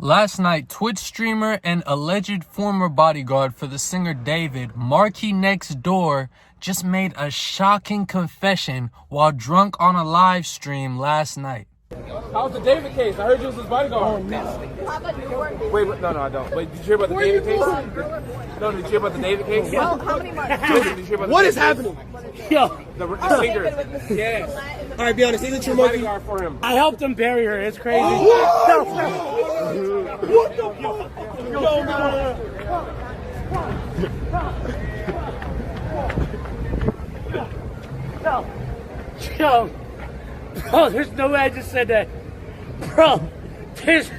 Last night, Twitch streamer and alleged former bodyguard for the singer David, MarkyNextDoor, just made a shocking confession while drunk on a live stream last night. How's the David case? I heard you was his bodyguard. Wait, no, I don't. Wait, did you hear about the David case? No, did you hear about the David case? Well, how many more? What is happening? Yo. The singer. Yes. All right, be honest. Isn't your Bodyguard for him. I helped him bury her. It's crazy. What the fuck? Yo, Yo, bro, there's no way I just said that. Bro, there's...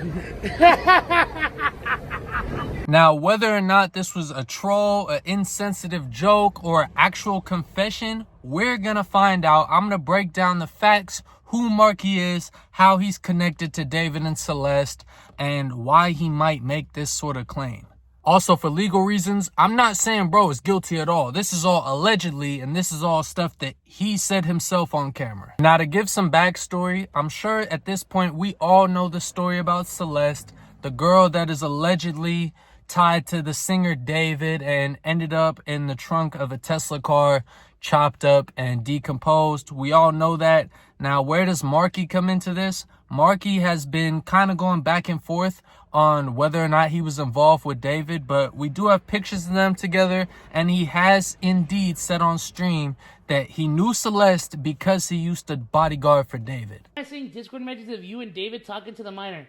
Now, whether or not this was a troll, an insensitive joke, or an actual confession, we're gonna find out. I'm gonna break down the facts, who Marky is, how he's connected to David and Celeste, and why he might make this sort of claim. Also, for legal reasons, I'm not saying bro is guilty at all. This is all allegedly, and this is all stuff that he said himself on camera. Now, to give some backstory, I'm sure at this point we all know the story about Celeste, the girl that is allegedly tied to the singer David and ended up in the trunk of a Tesla car, chopped up and decomposed. We all know that. Now, where does Marky come into this? Marky has been kind of going back and forth on whether or not he was involved with David, but we do have pictures of them together, and he has indeed said on stream that he knew Celeste because he used to bodyguard for David. I'm seeing Discord messages of you and David talking to the minor.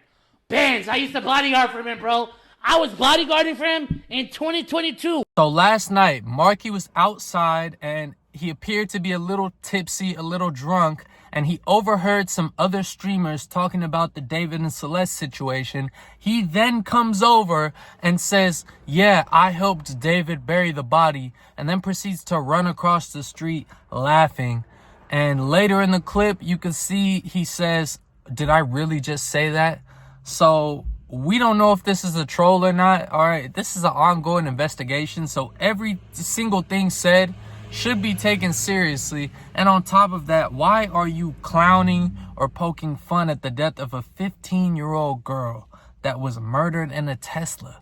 Bands, I used to bodyguard for him, bro. I was bodyguarding for him in 2022. So last night, Marky was outside and he appeared to be a little tipsy, a little drunk, and he overheard some other streamers talking about the David and Celeste situation. He then comes over and says, yeah, I helped David bury the body, and then proceeds to run across the street laughing. And later in the clip, you can see he says, did I really just say that? So we don't know if this is a troll or not. All right, this is an ongoing investigation, so every single thing said should be taken seriously. And on top of that, why are you clowning or poking fun at the death of a 15-year-old girl that was murdered in a Tesla?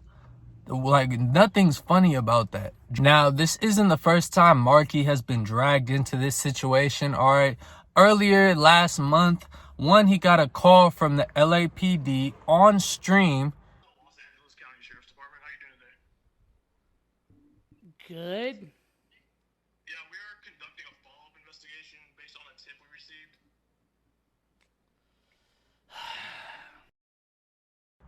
Like, nothing's funny about that. Now, this isn't the first time Marky has been dragged into this situation. All right, earlier last month, he got a call from the LAPD on stream. Los Angeles County Sheriff's Department, how you doing today? Good. Yeah, we are conducting a follow-up investigation based on a tip we received.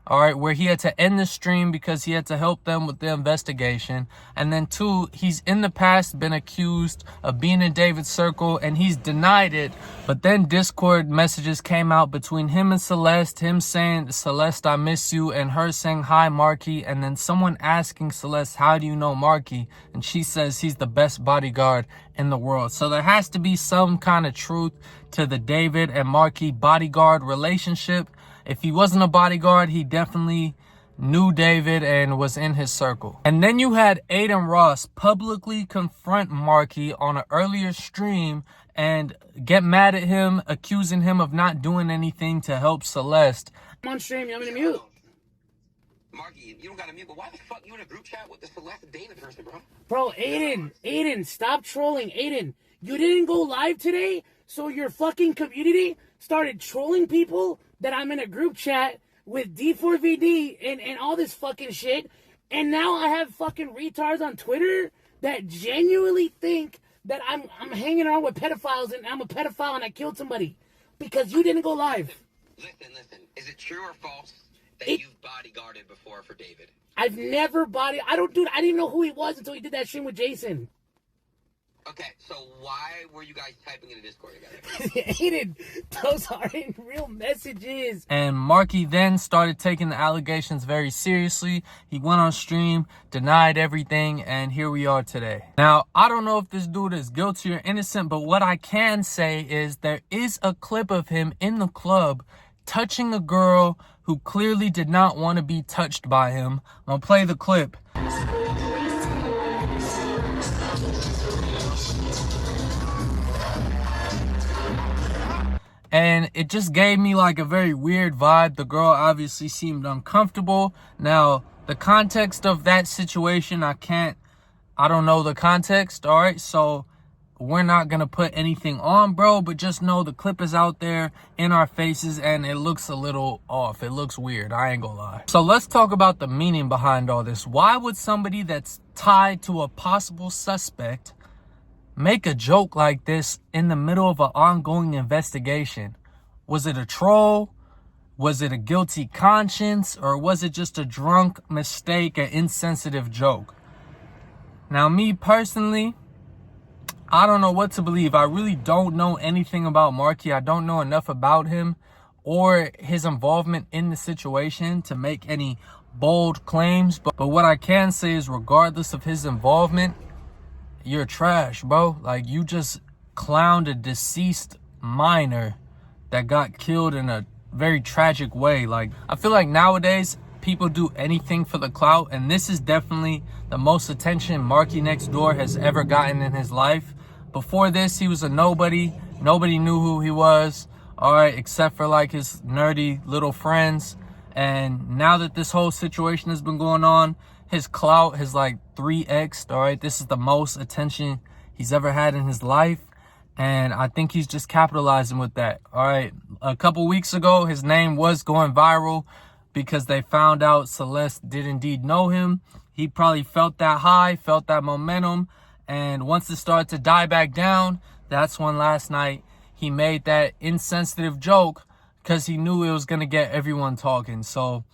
All right, where he had to end the stream because he had to help them with the investigation. And then 2, he's in the past been accused of being in David's circle and he's denied it. But then Discord messages came out between him and Celeste, him saying, Celeste, I miss you, and her saying, hi, Marky. And then someone asking Celeste, how do you know Marky? And she says he's the best bodyguard in the world. So there has to be some kind of truth to the David and Marky bodyguard relationship. If he wasn't a bodyguard, he definitely knew David and was in his circle. And then you had Aiden Ross publicly confront Marky on an earlier stream and get mad at him, accusing him of not doing anything to help Celeste. I'm on stream, you want me to mute? Marky, you don't gotta mute, but why the fuck you in a group chat with the Celeste and David person, bro? Bro, Aiden, stop trolling. Aiden, you didn't go live today, so your fucking community started trolling people that I'm in a group chat with D4vd and all this fucking shit. And now I have fucking retards on Twitter that genuinely think that I'm hanging around with pedophiles and I'm a pedophile and I killed somebody because you didn't go live. Listen. Is it true or false that you've bodyguarded before for David? I've never I didn't even know who he was until he did that stream with Jason. Okay, so why were you guys typing in a Discord together? Aiden, those aren't real messages. And Marky then started taking the allegations very seriously. He went on stream, denied everything, and here we are today. Now, I don't know if this dude is guilty or innocent, but what I can say is there is a clip of him in the club touching a girl who clearly did not want to be touched by him. I'm gonna play the clip. and it just gave me like a very weird vibe. The girl obviously seemed uncomfortable. Now, the context of that situation, I don't know the context, all right? So we're not gonna put anything on, bro, but just know the clip is out there in our faces and it looks a little off. It looks weird, I ain't gonna lie. So let's talk about the meaning behind all this. Why would somebody that's tied to a possible suspect make a joke like this in the middle of an ongoing investigation? Was it a troll? Was it a guilty conscience? Or was it just a drunk mistake, an insensitive joke? Now, me personally, I don't know what to believe. I really don't know anything about Marky. I don't know enough about him or his involvement in the situation to make any bold claims. But what I can say is, regardless of his involvement, you're trash, bro. Like, you just clowned a deceased minor that got killed in a very tragic way. Like, I feel like nowadays people do anything for the clout, and this is definitely the most attention MarkyNextDoor has ever gotten in his life. Before this, he was a nobody. Nobody knew who he was, all right, except for like his nerdy little friends. And now that this whole situation has been going on, his clout has like 3x'd, all right? This is the most attention he's ever had in his life. And I think he's just capitalizing with that, all right? A couple weeks ago, his name was going viral because they found out Celeste did indeed know him. He probably felt that high, felt that momentum. And once it started to die back down, that's when last night he made that insensitive joke because he knew it was going to get everyone talking. So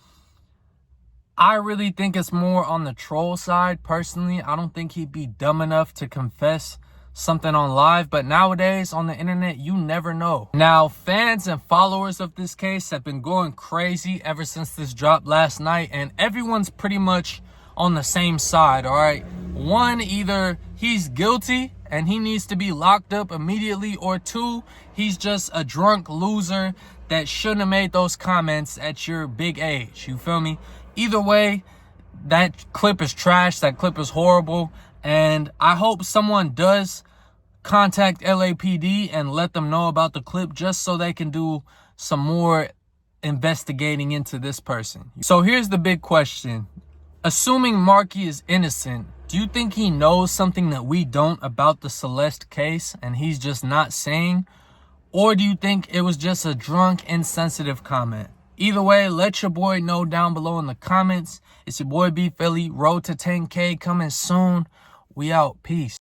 I really think it's more on the troll side, personally. I don't think he'd be dumb enough to confess something on live, but nowadays on the internet, you never know. Now, fans and followers of this case have been going crazy ever since this dropped last night, and everyone's pretty much on the same side, all right? One, either he's guilty and he needs to be locked up immediately, or two, he's just a drunk loser that shouldn't have made those comments at your big age, you feel me? Either way, that clip is trash. That clip is horrible. And I hope someone does contact LAPD and let them know about the clip just so they can do some more investigating into this person. So here's the big question. Assuming Marky is innocent, do you think he knows something that we don't about the Celeste case and he's just not saying? Or do you think it was just a drunk, insensitive comment? Either way, let your boy know down below in the comments. It's your boy B Philly. Road to 10K coming soon. We out. Peace.